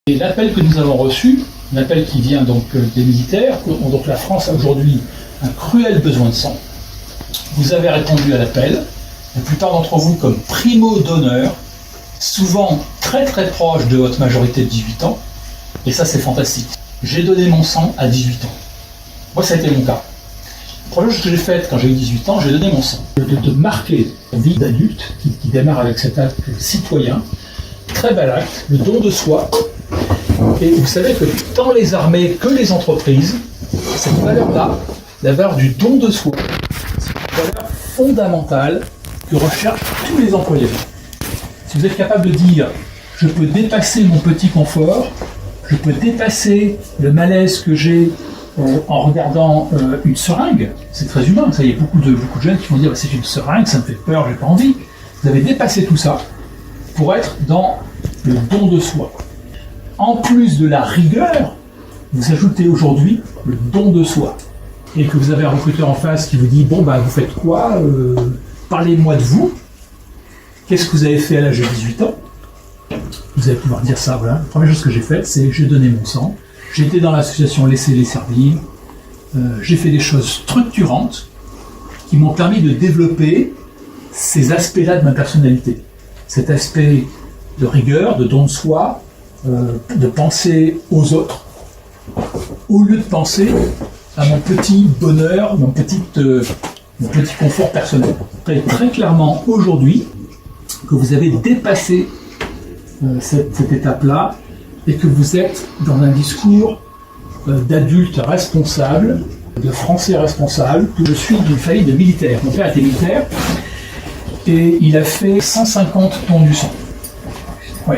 Et l'appel que nous avons reçu, l'appel qui vient donc des militaires, donc la France a aujourd'hui un cruel besoin de sang. Vous avez répondu à l'appel, la plupart d'entre vous comme primo donneur, souvent très très proche de votre majorité de 18 ans, et ça c'est fantastique. J'ai donné mon sang à 18 ans. Moi ça a été mon cas. La première chose que j'ai faite quand j'ai eu 18 ans, j'ai donné mon sang. De marquer la vie d'adulte qui démarre avec cet acte citoyen, très bel acte, le don de soi. Et vous savez que tant les armées que les entreprises, cette valeur-là, la valeur du don de soi, c'est une valeur fondamentale que recherchent tous les employés. Si vous êtes capable de dire « je peux dépasser mon petit confort, je peux dépasser le malaise que j'ai en regardant une seringue », c'est très humain, ça, il y a beaucoup de jeunes qui vont dire « c'est une seringue, ça me fait peur, j'ai pas envie ». Vous avez dépassé tout ça pour être dans le don de soi. En plus de la rigueur, vous ajoutez aujourd'hui le don de soi. Et que vous avez un recruteur en face qui vous dit « bon, bah, vous faites quoi parlez-moi de vous. Qu'est-ce que vous avez fait à l'âge de 18 ans ?» Vous allez pouvoir dire ça, voilà. La première chose que j'ai faite, c'est que j'ai donné mon sang. J'ai été dans l'association Laissez-les servir. J'ai fait des choses structurantes qui m'ont permis de développer ces aspects-là de ma personnalité. Cet aspect de rigueur, de don de soi, de penser aux autres, au lieu de penser à mon petit bonheur, mon petit confort personnel. Très clairement aujourd'hui que vous avez dépassé cette étape-là et que vous êtes dans un discours d'adultes responsables, de Français responsables. Je suis d'une famille de militaires. Mon père était militaire et il a fait 150 dons du sang. Oui.